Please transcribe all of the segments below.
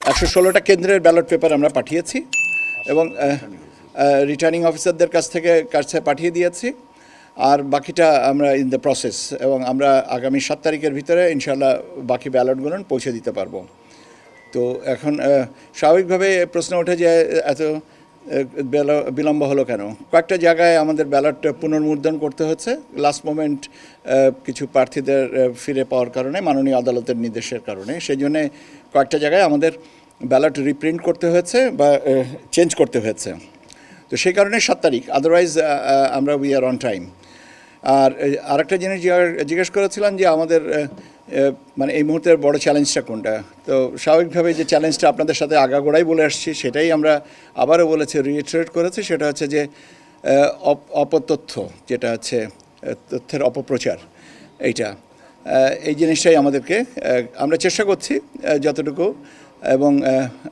116টা কেন্দ্রের ballot paper আমরা পাঠিয়েছি এবং রিটার্নিং অফিসারদের কাছে পাঠিয়ে দিয়েছি। আর বাকিটা আমরা ইন দ্য প্রসেস, এবং আমরা আগামী 7 তারিখের ভিতরে ইনশাল্লাহ বাকি ব্যালটগুলো পৌঁছে দিতে পারবো। তো এখন স্বাভাবিকভাবে প্রশ্ন ওঠে যে এত বিলম্ব হলো কেন। কয়েকটা জায়গায় আমাদের ব্যালট পুনর্মুদ্রণ করতে হচ্ছে লাস্ট মোমেন্ট কিছু প্রার্থীদের ফিরে পাওয়ার কারণে, মাননীয় আদালতের নির্দেশের কারণে। সেই জন্যে কয়েকটা জায়গায় আমাদের ব্যালট রিপ্রিন্ট করতে হয়েছে বা চেঞ্জ করতে হয়েছে। তো সেই কারণে 7 তারিখ, আদারওয়াইজ আমরা উই আর অন টাইম। আর আরেকটা জিনিস জিজ্ঞেস করেছিলাম যে আমাদের মানে এই মুহূর্তের বড় চ্যালেঞ্জটা কোনটা। তো স্বাভাবিকভাবে যে চ্যালেঞ্জটা আপনাদের সাথে আগাগোড়াই বলে আসছি, সেটাই আমরা আবারও বলেছি, রিইটারেট করেছি। সেটা হচ্ছে যে অপতথ্য, যেটা হচ্ছে তথ্যের অপপ্রচার, এই জিনিসটাই আমাদেরকে, আমরা চেষ্টা করছি যতটুকু, এবং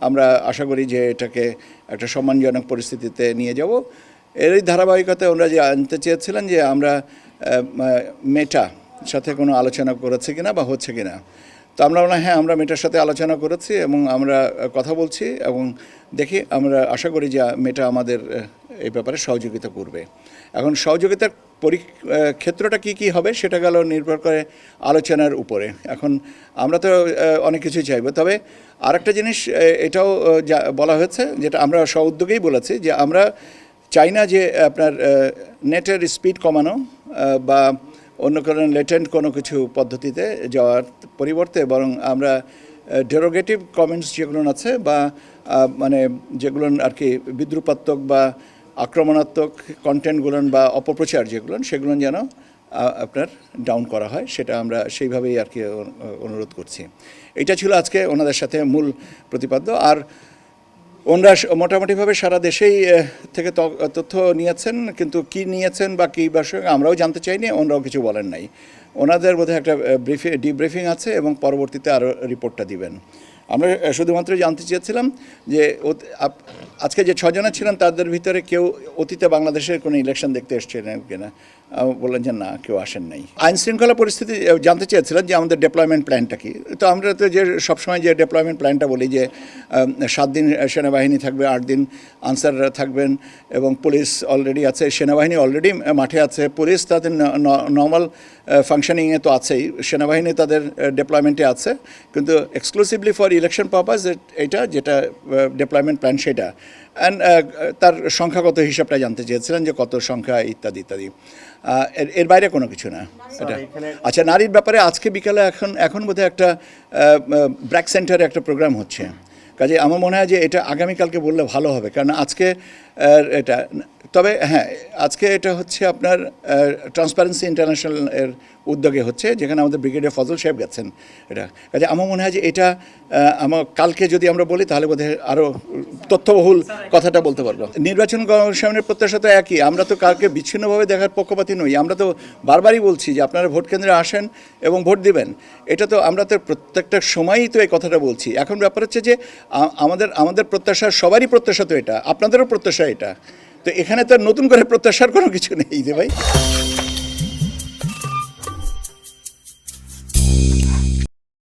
আমরা আশা করি যে এটাকে একটা সম্মানজনক পরিস্থিতিতে নিয়ে যাব। এরই ধারাবাহিকতায় ওনারা যে জানতে চেয়েছিলেন যে আমরা মেটা সাথে কোনো আলোচনা করেছে কিনা বা হচ্ছে কিনা। তো আমরা বললাম হ্যাঁ, আমরা মেটার সাথে আলোচনা করেছি এবং আমরা কথা বলছি, এবং দেখি, আমরা আশা করি যে মেটা আমাদের এই ব্যাপারে সহযোগিতা করবে। এখন সহযোগিতার ক্ষেত্রটা কী হবে সেটা গেল নির্ভর করে আলোচনার উপরে। এখন আমরা তো অনেক কিছুই চাইব, তবে আরেকটা জিনিস এটাও বলা হয়েছে, যেটা আমরা স্ব-উদ্যোগেই বলেছি, যে আমরা চাই না যে আপনার নেটের স্পিড কমানো বা অন্য কোনো লেটেন্ট কোনো কিছু পদ্ধতিতে যাওয়ার পরিবর্তে, বরং আমরা ডেরোগেটিভ কমেন্টস যেগুলো আছে বা মানে যেগুলো আর কি বিদ্রুপাত্মক বা আক্রমণাত্মক কন্টেন্টগুলো বা অপপ্রচার যেগুলো, সেগুলো যেন আপনার ডাউন করা হয়, সেটা আমরা সেইভাবেই আর কি অনুরোধ করছি। এটা ছিল আজকে ওনাদের সাথে মূল প্রতিপাদ্য। আর ওনারা মোটামুটিভাবে সারা দেশেই থেকে তথ্য নিয়েছেন, কিন্তু কি নিয়েছেন বা কী বিষয়ে আমরাও জানতে চাইনি, ওনারাও কিছু বলেন নাই। ওনাদের বোধহয় একটা ডিব্রিফিং আছে এবং পরবর্তীতে আরও রিপোর্টটা দিবেন। আমরা শুধুমাত্র জানতে চেয়েছিলাম যে আজকে যে 6 জনা ছিলেন তাদের ভিতরে কেউ অতীতে বাংলাদেশের কোনো ইলেকশন দেখতে এসেছিলেন কিনা। বললেন যে না, কেউ আসেন নাই। আইন শৃঙ্খলা পরিস্থিতি জানতে চেয়েছিলেন যে আমাদের ডেপ্লয়মেন্ট প্ল্যানটা কি। তো আমরা তো যে সবসময় যে ডেপ্লয়মেন্ট প্ল্যানটা বলি যে 7 দিন সেনাবাহিনী থাকবে, 8 দিন আনসাররা থাকবেন, এবং পুলিশ অলরেডি আছে, সেনাবাহিনী অলরেডি মাঠে আছে, পুলিশ তাদের নর্মাল ফাংশনিংয়ে তো আছেই, সেনাবাহিনী তাদের ডেপ্লয়মেন্টে আছে, কিন্তু এক্সক্লুসিভলি ফর ইলেকশন পারপাস এটা যেটা ডেপ্লয়মেন্ট প্ল্যান সেটা। অ্যান্ড তার সংখ্যাগত হিসাবটা জানতে চেয়েছিলেন যে কত সংখ্যা ইত্যাদি ইত্যাদি, এর বাইরে কোনো কিছু না এটা। আচ্ছা, নারীর ব্যাপারে আজকে বিকালে এখন বোধহয় একটা ব্র্যাক সেন্টারে একটা প্রোগ্রাম হচ্ছে, কাজে আমার মনে হয় যে এটা আগামীকালকে বললে ভালো হবে, কারণ আজকে এটা, তবে হ্যাঁ, আজকে এটা হচ্ছে আপনার ট্রান্সপারেন্সি ইন্টারন্যাশনাল এর উদ্যোগে হচ্ছে, যেখানে আমাদের ব্রিগেডিয়ার ফজল সাহেব গেছেন। এটা কাজে আমার মনে হয় যে এটা আমার কালকে যদি আমরা বলি তাহলে বোধহয় আরও তথ্যবহুল কথাটা বলতে পারবো। নির্বাচন কমিশনের প্রত্যাশা তো একই, আমরা তো কালকে বিচ্ছিন্নভাবে দেখার পক্ষপাতী নই। আমরা তো বারবারই বলছি যে আপনারা ভোট কেন্দ্রে আসেন এবং ভোট দিবেন। এটা তো আমরা তো প্রত্যেকটা সময়ই তো এই কথাটা বলছি। এখন ব্যাপার হচ্ছে যে আমাদের প্রত্যাশা, সবারই প্রত্যাশা তো এটা, আপনাদেরও প্রত্যাশা এটা। তো এখানে তো নতুন করে প্রত্যাশার কোনো কিছু নেই যে ভাই।